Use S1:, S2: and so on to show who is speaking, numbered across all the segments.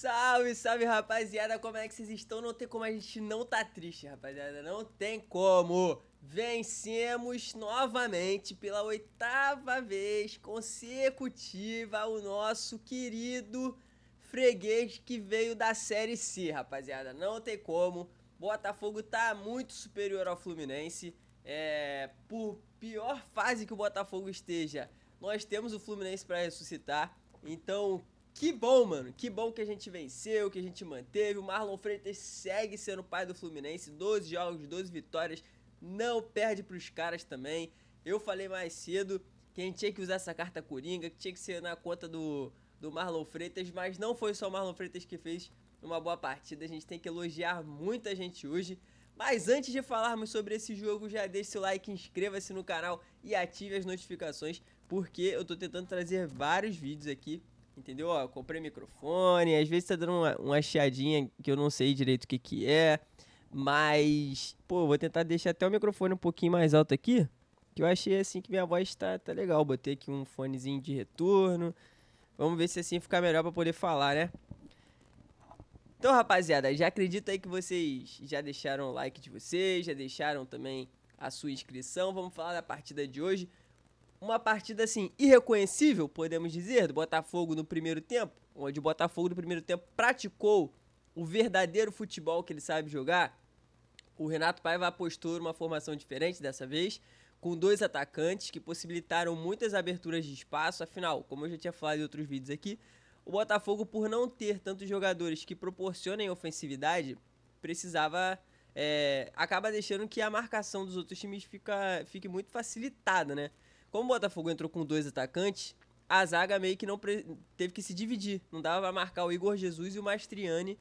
S1: Salve, salve, rapaziada, como é que vocês estão? Não tem como a gente não tá triste, rapaziada, não tem como. Vencemos novamente pela 8ª vez consecutiva o nosso querido freguês que veio da Série C, rapaziada, não tem como. Botafogo tá muito superior ao Fluminense, por pior fase que o Botafogo esteja, nós temos o Fluminense pra ressuscitar, então que bom, mano. Que bom que a gente venceu, que a gente manteve. O Marlon Freitas segue sendo pai do Fluminense. 12 jogos, 12 vitórias. Não perde pros caras também. Eu falei mais cedo que a gente tinha que usar essa carta coringa, que tinha que ser na conta do Marlon Freitas. Mas não foi só o Marlon Freitas que fez uma boa partida. A gente tem que elogiar muita gente hoje. Mas antes de falarmos sobre esse jogo, já deixe seu like, inscreva-se no canal e ative as notificações, porque eu tô tentando trazer vários vídeos aqui. Entendeu? Ó, comprei microfone, às vezes tá dando uma chiadinha que eu não sei direito o que que é, mas, pô, vou tentar deixar até o microfone um pouquinho mais alto aqui, que eu achei assim que minha voz tá legal. Botei aqui um fonezinho de retorno, vamos ver se assim fica melhor pra poder falar, né? Então, rapaziada, já acredito aí que vocês já deixaram o like de vocês, já deixaram também a sua inscrição. Vamos falar da partida de hoje. Uma partida assim irreconhecível, podemos dizer, do Botafogo no primeiro tempo, onde o Botafogo no primeiro tempo praticou o verdadeiro futebol que ele sabe jogar. O Renato Paiva apostou numa formação diferente dessa vez, com dois atacantes que possibilitaram muitas aberturas de espaço. Afinal, como eu já tinha falado em outros vídeos aqui, o Botafogo, por não ter tantos jogadores que proporcionem ofensividade, precisava acaba deixando que a marcação dos outros times fique muito facilitada, né? Como o Botafogo entrou com dois atacantes, a zaga meio que não teve que se dividir. Não dava pra marcar o Igor Jesus e o Mastriani,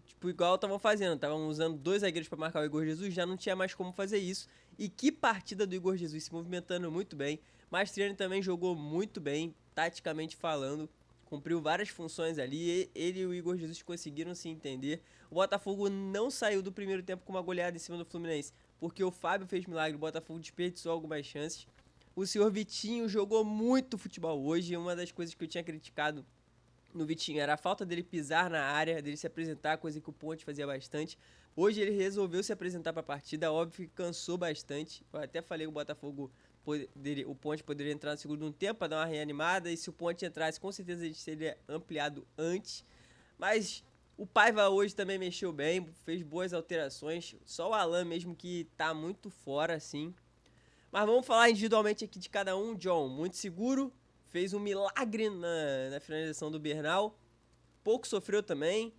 S1: tipo, igual estavam fazendo. Estavam usando dois zagueiros pra marcar o Igor Jesus, já não tinha mais como fazer isso. E que partida do Igor Jesus, se movimentando muito bem. Mastriani também jogou muito bem, taticamente falando. Cumpriu várias funções ali. Ele e o Igor Jesus conseguiram se entender. O Botafogo não saiu do primeiro tempo com uma goleada em cima do Fluminense, porque o Fábio fez milagre, o Botafogo desperdiçou algumas chances. O senhor Vitinho jogou muito futebol hoje. Uma das coisas que eu tinha criticado no Vitinho era a falta dele pisar na área, dele se apresentar, coisa que o Ponte fazia bastante. Hoje ele resolveu se apresentar para a partida, óbvio que cansou bastante. Eu até falei que o Botafogo, o Ponte poderia entrar no segundo tempo para dar uma reanimada, e se o Ponte entrasse, com certeza ele seria ampliado antes. Mas o Paiva hoje também mexeu bem, fez boas alterações. Só o Alan mesmo que tá muito fora, assim. Mas vamos falar individualmente aqui de cada um. John, muito seguro, fez um milagre na finalização do Bernal. Pouco sofreu também,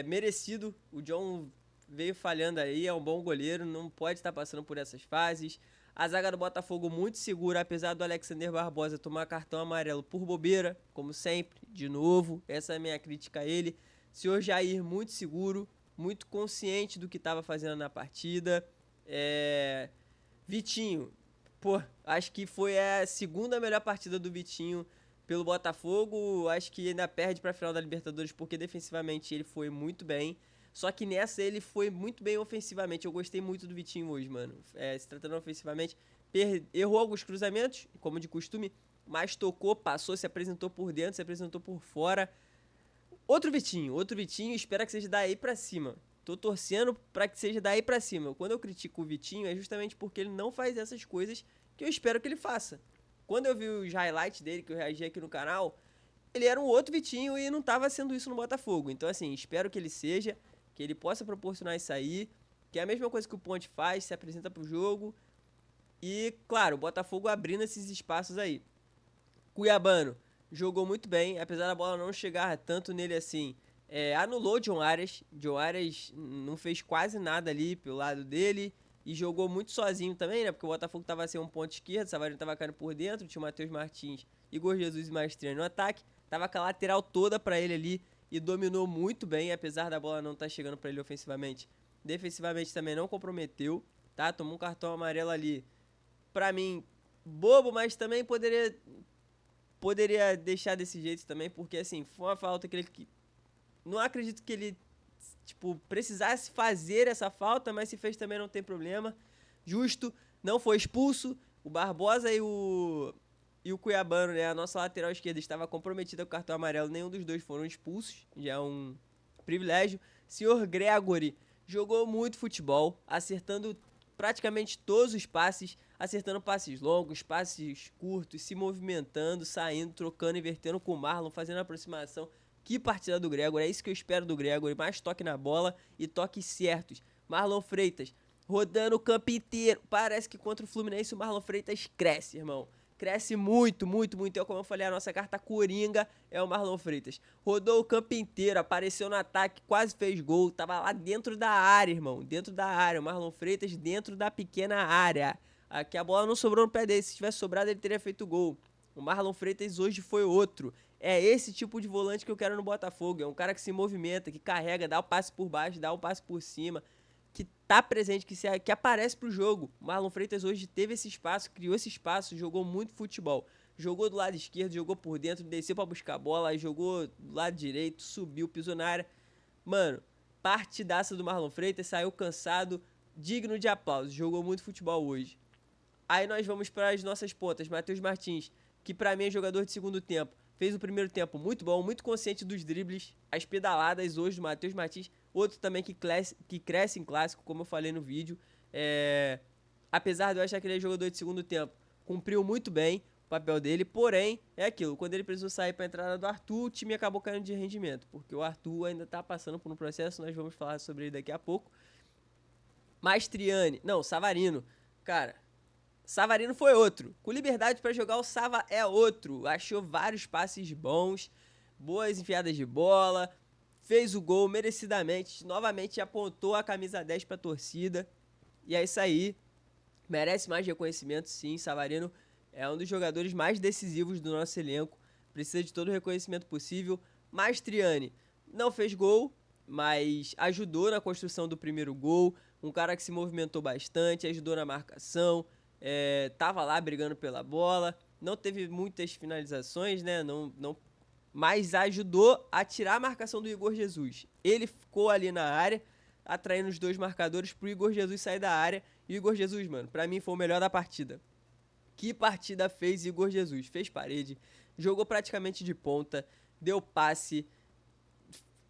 S1: merecido. O John veio falhando aí, é um bom goleiro, não pode estar passando por essas fases. A zaga do Botafogo muito segura, apesar do Alexander Barbosa tomar cartão amarelo por bobeira, como sempre, de novo. Essa é a minha crítica a ele. Senhor Jair muito seguro, muito consciente do que estava fazendo na partida. Vitinho, pô, acho que foi a segunda melhor partida do Vitinho pelo Botafogo. Acho que ainda perde pra final da Libertadores, porque defensivamente ele foi muito bem. Só que nessa ele foi muito bem ofensivamente. Eu gostei muito do Vitinho hoje, mano. Se tratando ofensivamente, errou alguns cruzamentos, como de costume, mas tocou, passou, se apresentou por dentro, se apresentou por fora. Outro Vitinho, espero que seja daí pra cima. Tô torcendo pra que seja daí pra cima. Quando eu critico o Vitinho é justamente porque ele não faz essas coisas que eu espero que ele faça. Quando eu vi os highlights dele, que eu reagi aqui no canal, ele era um outro Vitinho e não tava sendo isso no Botafogo. Então, assim, espero que ele seja, que ele possa proporcionar isso aí, que é a mesma coisa que o Ponte faz, se apresenta pro jogo. E, claro, o Botafogo abrindo esses espaços aí. Cuiabano jogou muito bem, apesar da bola não chegar tanto nele assim. Anulou o John Arias. John Arias não fez quase nada ali pelo lado dele. E jogou muito sozinho também, né? Porque o Botafogo tava sem um ponto esquerdo, o Savarino tava caindo por dentro, tinha o Matheus Martins, Igor Jesus e Maestrinha no ataque. Tava com a lateral toda pra ele ali e dominou muito bem, apesar da bola não estar chegando pra ele ofensivamente. Defensivamente também não comprometeu, tá? Tomou um cartão amarelo ali. Pra mim, bobo, mas também poderia deixar desse jeito também, porque assim, foi uma falta que ele... Não acredito que ele, tipo, precisasse fazer essa falta, mas se fez também não tem problema. Justo, não foi expulso. O Barbosa e o Cuiabano, né? A nossa lateral esquerda estava comprometida com o cartão amarelo, nenhum dos dois foram expulsos, já é um privilégio. Senhor Gregory jogou muito futebol, acertando praticamente todos os passes, acertando passes longos, passes curtos, se movimentando, saindo, trocando, invertendo com o Marlon, fazendo aproximação. Que partida do Gregory, é isso que eu espero do Gregory, mais toque na bola e toques certos. Marlon Freitas, rodando o campo inteiro, parece que contra o Fluminense o Marlon Freitas cresce, irmão. Cresce muito, muito, muito. É como eu falei, a nossa carta coringa é o Marlon Freitas. Rodou o campo inteiro, apareceu no ataque, quase fez gol. Tava lá dentro da área, irmão. Dentro da área. O Marlon Freitas dentro da pequena área. Aqui a bola não sobrou no pé dele. Se tivesse sobrado, ele teria feito gol. O Marlon Freitas hoje foi outro. É esse tipo de volante que eu quero no Botafogo. É um cara que se movimenta, que carrega, dá o passe por baixo, dá o passe por cima, que tá presente, que aparece pro jogo. O Marlon Freitas hoje teve esse espaço, criou esse espaço, jogou muito futebol. Jogou do lado esquerdo, jogou por dentro, desceu pra buscar a bola, jogou do lado direito, subiu, pisou na área. Mano, partidaça do Marlon Freitas, saiu cansado, digno de aplausos. Jogou muito futebol hoje. Aí nós vamos para as nossas pontas. Matheus Martins, que pra mim é jogador de segundo tempo. Fez o primeiro tempo muito bom, muito consciente dos dribles, as pedaladas hoje do Matheus Martins. Outro também que cresce em clássico, como eu falei no vídeo. Apesar de eu achar que ele é jogador de segundo tempo, cumpriu muito bem o papel dele. Porém, é aquilo, quando ele precisou sair para a entrada do Arthur, o time acabou caindo de rendimento. Porque o Arthur ainda tá passando por um processo, nós vamos falar sobre ele daqui a pouco. Mastriani, não, Savarino. Cara, Savarino foi outro. Com liberdade pra jogar, o Sava é outro. Achou vários passes bons, boas enfiadas de bola, fez o gol merecidamente, novamente apontou a camisa 10 pra torcida. E é isso aí. Merece mais reconhecimento, sim. Savarino é um dos jogadores mais decisivos do nosso elenco. Precisa de todo o reconhecimento possível. Mastriani não fez gol, mas ajudou na construção do primeiro gol. Um cara que se movimentou bastante, ajudou na marcação. Tava lá brigando pela bola. Não teve muitas finalizações, né? Mas ajudou a tirar a marcação do Igor Jesus. Ele ficou ali na área, atraindo os dois marcadores pro Igor Jesus sair da área. E o Igor Jesus, mano, pra mim foi o melhor da partida. Que partida fez Igor Jesus? Fez parede, jogou praticamente de ponta, deu passe,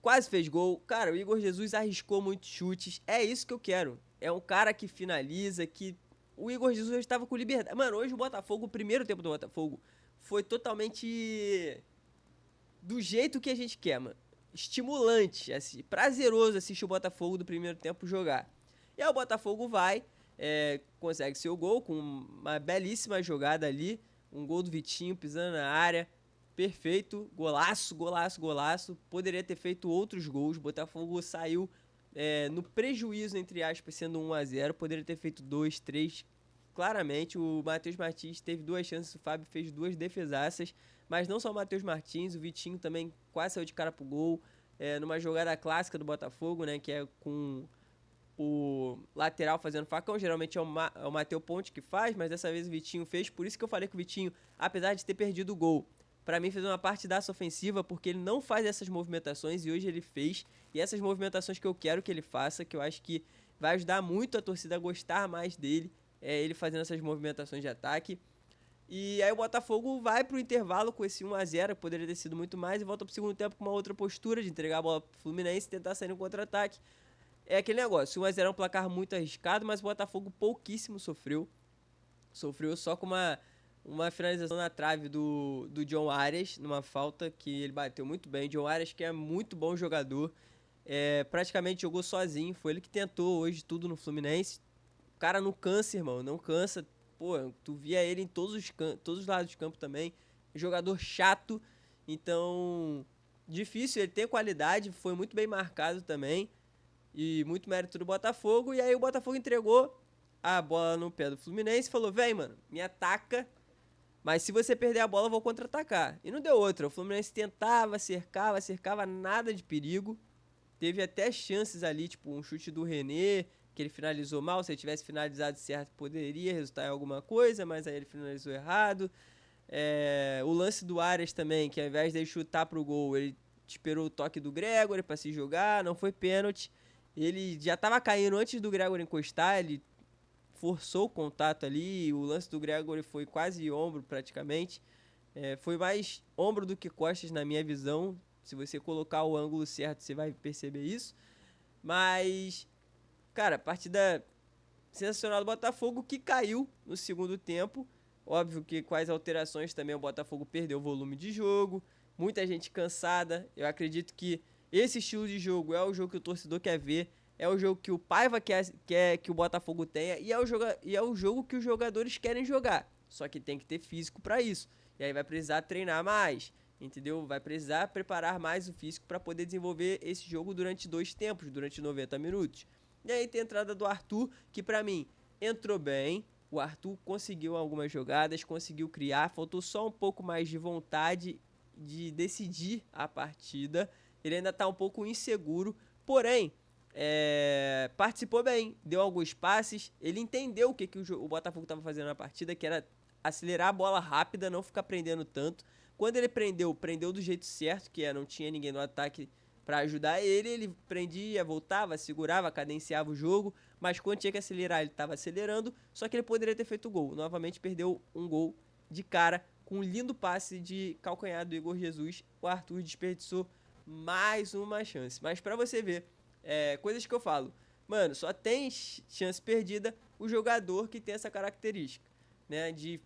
S1: quase fez gol. Cara, o Igor Jesus arriscou muitos chutes. É isso que eu quero. É um cara que finaliza, que... O Igor Jesus estava com liberdade. Mano, hoje o Botafogo, o primeiro tempo do Botafogo, foi totalmente do jeito que a gente quer, mano. Estimulante, assim, prazeroso assistir o Botafogo do primeiro tempo jogar. E aí o Botafogo vai, consegue seu gol com uma belíssima jogada ali. Um gol do Vitinho pisando na área. Perfeito, golaço, golaço, golaço. Poderia ter feito outros gols. O Botafogo saiu no prejuízo, entre aspas, sendo 1-0. Poderia ter feito 2, 3. Claramente, o Matheus Martins teve 2 chances, o Fábio fez 2 defesaças. Mas não só o Matheus Martins, o Vitinho também quase saiu de cara pro gol. Numa jogada clássica do Botafogo, né? Que é com o lateral fazendo facão. Geralmente é o Matheus Ponte que faz, mas dessa vez o Vitinho fez. Por isso que eu falei que o Vitinho, apesar de ter perdido o gol, pra mim fez uma partidaça ofensiva, porque ele não faz essas movimentações e hoje ele fez. E essas movimentações que eu quero que ele faça, que eu acho que vai ajudar muito a torcida a gostar mais dele, ele fazendo essas movimentações de ataque. E aí o Botafogo vai pro intervalo com esse 1-0, poderia ter sido muito mais, e volta pro segundo tempo com uma outra postura de entregar a bola pro Fluminense e tentar sair no contra-ataque. É aquele negócio, 1-0 é um placar muito arriscado, mas o Botafogo pouquíssimo sofreu. Sofreu só com uma finalização na trave do John Arias, numa falta que ele bateu muito bem. John Arias, que é muito bom jogador, praticamente jogou sozinho, foi ele que tentou hoje tudo no Fluminense. O cara não cansa, irmão, não cansa. Pô, tu via ele em todos os lados do campo também. Jogador chato, então difícil, ele tem qualidade, foi muito bem marcado também. E muito mérito do Botafogo. E aí o Botafogo entregou a bola no pé do Fluminense e falou: vem, mano, me ataca, mas se você perder a bola eu vou contra-atacar. E não deu outra, o Fluminense tentava, cercava, nada de perigo. Teve até chances ali, tipo um chute do René, que ele finalizou mal. Se ele tivesse finalizado certo, poderia resultar em alguma coisa, mas aí ele finalizou errado. O lance do Arias também, que ao invés de ele chutar pro gol, ele esperou o toque do Gregory pra se jogar, não foi pênalti. Ele já tava caindo antes do Gregory encostar, ele forçou o contato ali, o lance do Gregory foi quase ombro praticamente. Foi mais ombro do que costas na minha visão. Se você colocar o ângulo certo, você vai perceber isso. Mas, cara, partida sensacional do Botafogo, que caiu no segundo tempo. Óbvio que com as alterações também o Botafogo perdeu o volume de jogo. Muita gente cansada. Eu acredito que esse estilo de jogo é o jogo que o torcedor quer ver. É o jogo que o Paiva quer que o Botafogo tenha. E é o jogo que os jogadores querem jogar. Só que tem que ter físico para isso. E aí vai precisar treinar mais. Entendeu? Vai precisar preparar mais o físico para poder desenvolver esse jogo durante 2 tempos, durante 90 minutos. E aí tem a entrada do Arthur, que pra mim entrou bem. O Arthur conseguiu algumas jogadas, conseguiu criar, faltou só um pouco mais de vontade de decidir a partida. Ele ainda tá um pouco inseguro, porém, participou bem, deu alguns passes. Ele entendeu o que o Botafogo estava fazendo na partida, que era acelerar a bola rápida, não ficar prendendo tanto. Quando ele prendeu do jeito certo, que não tinha ninguém no ataque para ajudar ele prendia, voltava, segurava, cadenciava o jogo, mas quando tinha que acelerar, ele estava acelerando, só que ele poderia ter feito o gol. Novamente perdeu um gol de cara, com um lindo passe de calcanhar do Igor Jesus. O Arthur desperdiçou mais uma chance. Mas para você ver, coisas que eu falo, mano, só tem chance perdida o jogador que tem essa característica, né, de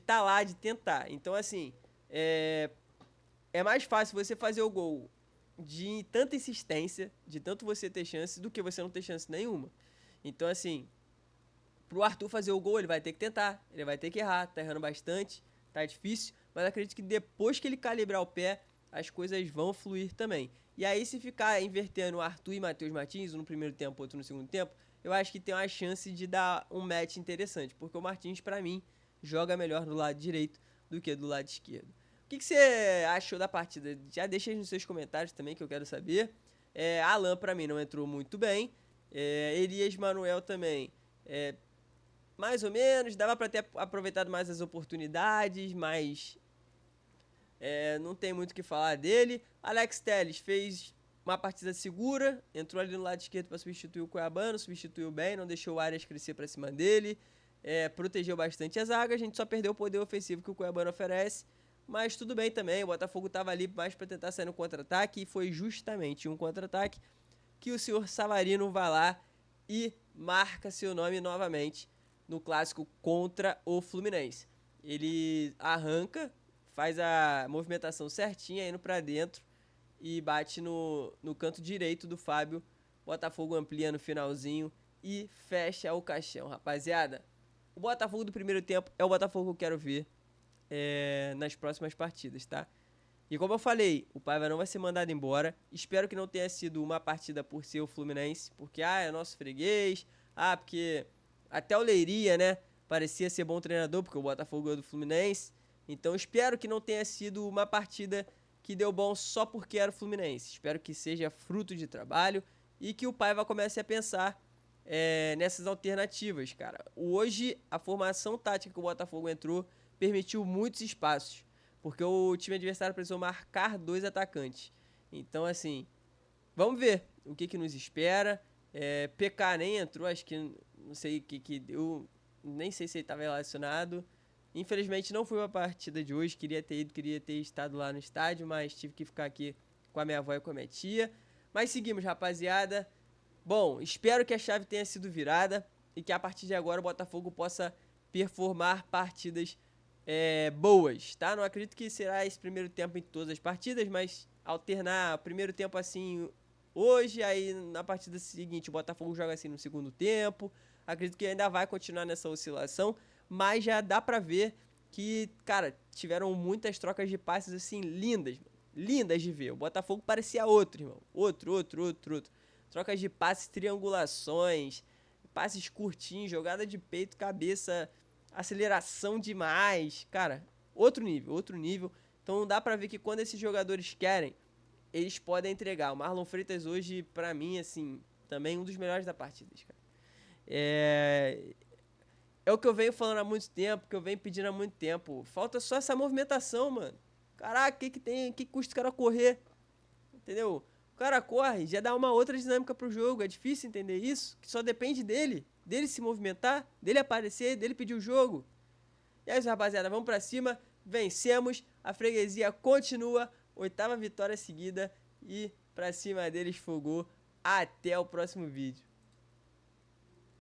S1: tá lá, de tentar. Então, assim, é mais fácil você fazer o gol de tanta insistência, de tanto você ter chance, do que você não ter chance nenhuma. Então, assim, pro Arthur fazer o gol, ele vai ter que tentar, ele vai ter que errar, tá errando bastante, tá difícil, mas acredito que depois que ele calibrar o pé, as coisas vão fluir também. E aí, se ficar invertendo o Arthur e Matheus Martins, um no primeiro tempo, outro no segundo tempo, eu acho que tem uma chance de dar um match interessante, porque o Martins, pra mim, joga melhor do lado direito do que do lado esquerdo. O que você achou da partida? Já deixa aí nos seus comentários também, que eu quero saber. Alan, pra mim, não entrou muito bem. Elias Manuel também, mais ou menos. Dava pra ter aproveitado mais as oportunidades, mas não tem muito o que falar dele. Alex Telles fez uma partida segura, entrou ali no lado esquerdo para substituir o Cuiabano, substituiu bem, não deixou o Arias crescer para cima dele, protegeu bastante a zaga. A gente só perdeu o poder ofensivo que o Cuiabano oferece, mas tudo bem também. O Botafogo estava ali mais para tentar sair no contra-ataque, e foi justamente um contra-ataque que o senhor Savarino vai lá e marca seu nome novamente no clássico contra o Fluminense. Ele arranca, faz a movimentação certinha, indo para dentro, e bate no canto direito do Fábio. Botafogo amplia no finalzinho e fecha o caixão, rapaziada. O Botafogo do primeiro tempo é o Botafogo que eu quero ver nas próximas partidas, tá? E como eu falei, o Paiva não vai ser mandado embora. Espero que não tenha sido uma partida por ser o Fluminense, porque é nosso freguês, porque até o Leiria, né, parecia ser bom treinador, porque o Botafogo é do Fluminense. Então espero que não tenha sido uma partida que deu bom só porque era o Fluminense. Espero que seja fruto de trabalho e que o Paiva comece a pensar nessas alternativas, cara. Hoje, a formação tática que o Botafogo entrou permitiu muitos espaços, porque o time adversário precisou marcar 2 atacantes. Então, assim, vamos ver o que nos espera. PK nem entrou, acho que não sei o que deu, nem sei se ele estava relacionado. Infelizmente não foi uma partida de hoje, queria ter estado lá no estádio, mas tive que ficar aqui com a minha avó e com a minha tia. Mas seguimos, rapaziada. Bom, espero que a chave tenha sido virada e que a partir de agora o Botafogo possa performar partidas boas, tá? Não acredito que será esse primeiro tempo em todas as partidas, mas alternar o primeiro tempo assim hoje, aí na partida seguinte o Botafogo joga assim no segundo tempo. Acredito que ainda vai continuar nessa oscilação, mas já dá pra ver que, cara, tiveram muitas trocas de passes assim lindas, lindas de ver. O Botafogo parecia outro, irmão. Outro. Trocas de passes, triangulações, passes curtinhos, jogada de peito, cabeça, aceleração demais. Cara, outro nível. Então dá pra ver que quando esses jogadores querem, eles podem entregar. O Marlon Freitas hoje, pra mim, assim, também um dos melhores da partida, cara. É o que eu venho falando há muito tempo, que eu venho pedindo há muito tempo. Falta só essa movimentação, mano. Caraca, que custa o cara correr? Entendeu? O cara corre, já dá uma outra dinâmica pro jogo. É difícil entender isso, que só depende dele. Dele se movimentar, dele aparecer, dele pedir o jogo. E é isso, rapaziada. Vamos pra cima. Vencemos. A freguesia continua. 8ª vitória seguida. E pra cima deles, fogou. Até o próximo vídeo.